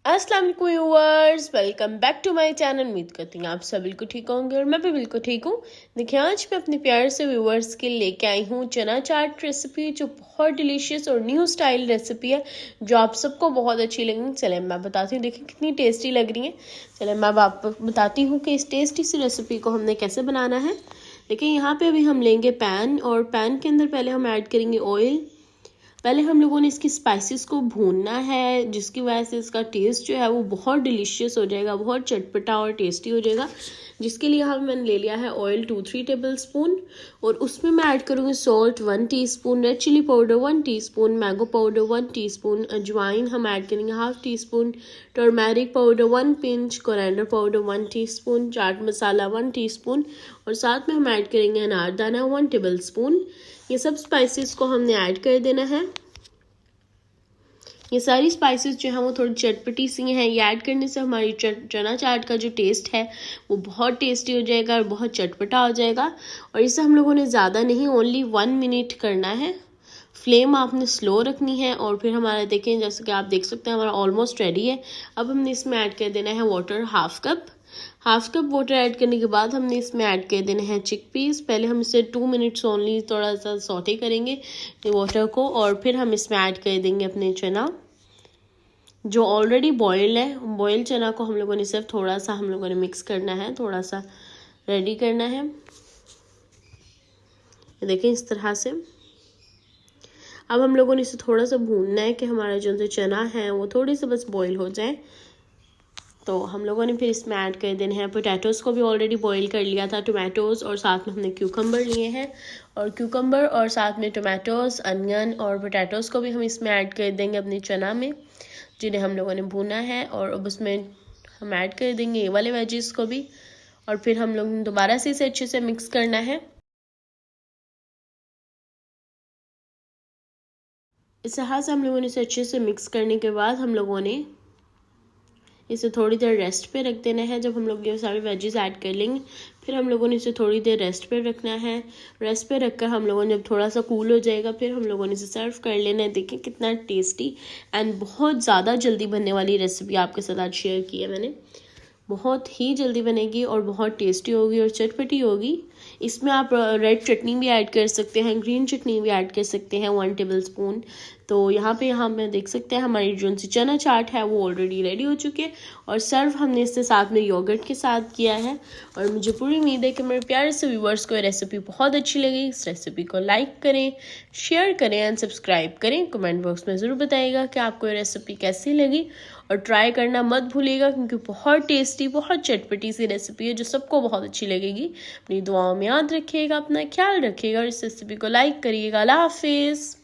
अस्सलाम वालेकुम viewers, welcome back to my channel. उम्मीद करती हूँ आप सब बिल्कुल ठीक होंगे और मैं भी बिल्कुल ठीक हूँ। देखिए, आज मैं अपने प्यार से व्यूअर्स के लिए लेके आई हूँ चना चाट रेसिपी, जो बहुत डिलीशियस और न्यू स्टाइल रेसिपी है, जो आप सबको बहुत अच्छी लगेगी। चले मैं बताती हूँ, देखिए कितनी टेस्टी लग रही है। चले मैं आपको बताती हूँ कि इस टेस्टी सी रेसिपी को हमने कैसे बनाना है। देखिए, यहाँ पे अभी हम लेंगे पैन, और पैन के अंदर पहले हम ऐड करेंगे ऑयल। पहले हम लोगों ने इसकी स्पाइसेस को भूनना है, जिसकी वजह से इसका टेस्ट जो है वो बहुत डिलीशियस हो जाएगा, बहुत चटपटा और टेस्टी हो जाएगा। जिसके लिए मैंने ले लिया है ऑयल 2-3 टेबल स्पून, और उसमें मैं ऐड करूँगी salt 1 teaspoon, red chilli powder 1 teaspoon, mango powder 1 teaspoon, अजवाइन हम ऐड करेंगे 1/2 teaspoon, turmeric powder 1 pinch, coriander powder 1 teaspoon, chaat masala 1 teaspoon, और साथ में हम ऐड करेंगे अनारदाना 1 टेबल स्पून। ये सब स्पाइसेस को हमने ऐड कर देना है। ये सारी स्पाइसेस जो है वो थोड़ी चटपटी सी हैं। ये ऐड करने से हमारी चना चाट का जो टेस्ट है वो बहुत टेस्टी हो जाएगा और बहुत चटपटा हो जाएगा। और इसे हम लोगों ने ज़्यादा नहीं, ओनली 1 मिनट करना है। फ्लेम आपने स्लो रखनी है। और फिर हमारा देखें, जैसे कि आप देख सकते हैं, हमारा ऑलमोस्ट रेडी है। अब हमने इसमें ऐड कर देना है water, half cup water add करने के बाद हमने इसमें ऐड कर देना है चिकपीस। पहले हम इसे 2 मिनट्स ओनली थोड़ा सा सौटे करेंगे वाटर को, और फिर हम इसमें ऐड कर देंगे अपने चना जो ऑलरेडी बॉयल है। बॉयल चना को हम लोगों ने सिर्फ थोड़ा सा हम लोगों ने मिक्स करना है, थोड़ा सा रेडी करना है। देखें इस तरह से। अब हम लोगों ने इसे थोड़ा सा भूनना है कि हमारा जो चना है वो थोड़ी सी बस बॉईल हो जाए। तो हम लोगों ने फिर इसमें ऐड कर देने हैं पोटैटोज़ को भी ऑलरेडी बॉईल कर लिया था, टोमेटोज़, और साथ में हमने क्यूकम्बर लिए हैं, और क्यूकम्बर और साथ में टोमेटोज़, अनियन और पोटैटोज़ को भी हम इसमें ऐड कर देंगे अपने चना में, जिन्हें हम लोगों ने भूना है। और अब उसमें हम ऐड कर देंगे ये वाले वेजिस को भी, और फिर हम लोग दोबारा से इसे अच्छे से मिक्स करना है। इस तरह से हम लोगों ने इसे अच्छे से मिक्स करने के बाद हम लोगों ने इसे थोड़ी देर रेस्ट पे रख देना है। जब हम लोग ये सारे वेजेस ऐड कर लेंगे, फिर हम लोगों ने इसे थोड़ी देर रेस्ट पे रखना है। रेस्ट पे रखकर हम लोगों ने जब थोड़ा सा कूल हो जाएगा, फिर हम लोगों ने इसे सर्व कर लेना है। देखिए कितना टेस्टी एंड बहुत ज़्यादा जल्दी बनने वाली रेसिपी आपके साथ आज शेयर की है मैंने। बहुत ही जल्दी बनेगी और बहुत टेस्टी होगी और चटपटी होगी। इसमें आप रेड चटनी भी ऐड कर सकते हैं, ग्रीन चटनी भी ऐड कर सकते हैं 1 टेबल स्पून। तो यहाँ पे देख सकते हैं हमारी जो सी चना चाट है वो ऑलरेडी रेडी हो चुकी है, और सर्व हमने इससे साथ में योगर्ट के साथ किया है। और मुझे पूरी उम्मीद है कि मेरे प्यारे से व्यूवर्स को ये रेसिपी बहुत अच्छी लगी। इस रेसिपी को लाइक करें, शेयर करें एंड सब्सक्राइब करें। कमेंट बॉक्स में ज़रूर बताइएगा कि आपको ये रेसिपी कैसी लगी, और ट्राई करना मत भूलिएगा, क्योंकि बहुत टेस्टी, बहुत चटपटी सी रेसिपी है जो सबको बहुत अच्छी लगेगी। अपनी दुआओं में याद रखिएगा, अपना ख्याल रखिएगा, और इस रेसिपी को लाइक करिएगा। अल्लाह हाफिज़।